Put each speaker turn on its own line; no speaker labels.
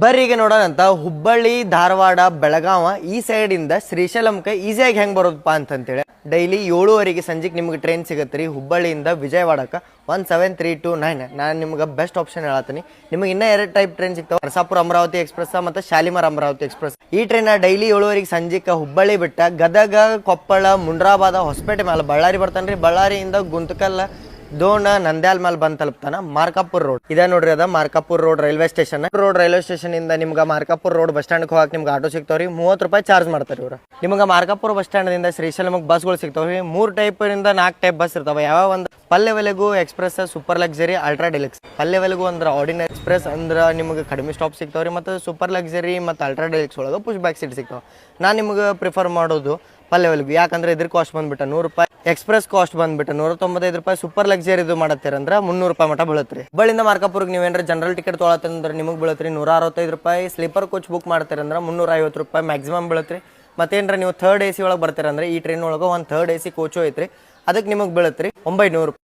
ಬರ್ರಿ ಈಗ ನೋಡೋಣಂತ ಹುಬ್ಬಳ್ಳಿ ಧಾರವಾಡ ಬೆಳಗಾವ ಈ ಸೈಡ್ ಇಂದ ಶ್ರೀಶೈಲಂಗೆ ಈಸಿಯಾಗಿ ಹೆಂಗ್ ಬರೋದಪ್ಪ ಅಂತೇಳಿ ಡೈಲಿ 7:15 ಸಂಜೆಗೆ ನಿಮ್ಗೆ ಟ್ರೈನ್ ಸಿಗತ್ತೆ ರೀ ಹುಬ್ಬಳ್ಳಿಯಿಂದ ವಿಜಯವಾಡಕ್ಕೆ 17329. ನಾನು ನಿಮ್ಗೆ ಬೆಸ್ಟ್ ಆಪ್ಷನ್ ಹೇಳತ್ತೀನಿ. ನಿಮಗೆ ಇನ್ನೂ 2 ಟೈಪ್ ಟ್ರೈನ್ ಸಿಗ್ತಾವೆ, ನರಸಾಪುರ ಅಮರಾವತಿ ಎಕ್ಸ್ಪ್ರೆಸ್ ಮತ್ತು ಶಾಲಿಮಾರ್ ಅಮರಾವತಿ ಎಕ್ಸ್ಪ್ರೆಸ್. ಈ ಟ್ರೈನ್ ಡೈಲಿ 7:15 ಸಂಜೆಗೆ ಹುಬ್ಬಳ್ಳಿ ಬಿಟ್ಟ ಗದಗ, ಕೊಪ್ಪಳ, ಮುಂಡ್ರಾಬಾದ, ಹೊಸಪೇಟೆ ಮೇಲೆ ಬಳ್ಳಾರಿ ಬರ್ತಾನೆ ರೀ. ಬಳ್ಳಾರಿಯಿಂದ ಗುಂತಕಲ್, ದೋಣ, ನಂದ್ಯಾಲ್ ಮೇಲೆ ಬಂದು ತಲುಪ್ತಾನ ಮಾರ್ಕಾಪುರ್ ರೋಡ್. ಇದೇ ನೋಡ್ರಿ ಅದ Markapur road railway station. Railway station ಇಂದ ನಿಮ್ಗೆ ಮಾರ್ಕಾಪುರ್ ರೋಡ್ ಬಸ್ ಸ್ಟ್ಯಾಂಡ್ ಹೋಗಕ್ಕೆ ನಿಮ್ಗೆ ಆಟೋ ಸಿಗ್ತಾವ್ರಿ. 30 ರೂಪಾಯಿ ಚಾರ್ಜ್ ಮಾಡ್ತಾರೆ ಇವ್ರು. ನಿಮ್ಗೆ ಮಾರ್ಕಾಪುರ್ ಬಸ್ ಸ್ಟ್ಯಾಂಡ್ ದಿಂದ ಶ್ರೀಶೈಲಂಗೆ ಬಸ್ಗಳು ಸಿಗ್ತಾವ್ರಿ. 3 ಟೈಪ್ ಇಂದ 4 ಟೈಪ್ ಬಸ್ ಇರ್ತಾವೆ. ಯಾವ ಒಂದು ಪಲ್ಲೆವೆಲೆಗೂ express, super luxury, ultra deluxe. ಪಲ್ಲೆವೆಲೆಗೂ ಅಂದ್ರೆ ಆರ್ಡಿನರಿ ಎಕ್ಸ್ಪ್ರೆಸ್ ಅಂದ್ರೆ ನಿಮ್ಗೆ ಕಡಿಮೆ ಸ್ಟಾಪ್ ಸಿಗ್ತಾವ್ರಿ. ಮತ್ತು ಸೂಪರ್ ಲಕ್ಸರಿ ಮತ್ತು ಅಲ್ಟ್ರಾ ಡಿಲಕ್ಸ್ ಒಳಗೆ ಪುಷ್ ಬ್ಯಾಕ್ ಸೀಟ್ ಸಿಗ್ತಾವೆ. ನಾನು ನಿಮ್ಗೆ ಪ್ರಿಫರ್ ಮಾಡೋದು ಪಲ್ಲೆವೆಲೆಗೂ. ಯಾಕಂದ್ರೆ ಇದ್ರ ಕಾಸ್ಟ್ ಬಂದ್ಬಿಟ್ಟು 100 ರೂಪಾಯಿ, ಎಕ್ಸ್ಪ್ರೆಸ್ ಕಾಸ್ಟ್ ಬಂದ್ಬಿಟ್ಟು 195 ರೂಪಾಯಿ, ಸೂಪರ್ ಲಕ್ಸರಿ ಇದು ಮಾಡತ್ತೀರಂದ್ರೆ 300 ರೂಪಾಯಿ ಮಟ ಬೀಳತ್ರಿ. ಬಳಿಂದ ಮಾರ್ಕಾಪುರ್ಗೆ ನೀವೇನ್ರ ಜನರಲ್ ಟಿಕೆಟ್ ತೊಗೊಳತ್ತಂದ್ರೆ ನಿಮಗೆ ಬೀಳತ್ರಿ 165 ರೂಪಾಯಿ. ಸ್ಲೀಪರ್ ಕೋಚ್ ಬುಕ್ ಮಾಡ್ತೀರಂದ್ರೆ 350 ರೂಪಾಯಿ ಮ್ಯಾಕ್ಸಿಮಮ್ ಬೀಳತ್ರಿ. ಮತ್ತೇನ್ರ ನೀವು ಥರ್ಡ್ AC ಒಳಗೆ ಬರ್ತೀರಂದ್ರೆ ಈ ಟ್ರೈನ್ ಒಳಗೆ ಒಂದು ಥರ್ಡ್ AC ಕೋಚು ಐತ್ರಿ, ಅದಕ್ಕೆ ನಿಮಗೆ ಬೀಳತ್ರಿ 900 ರೂಪಾಯಿ.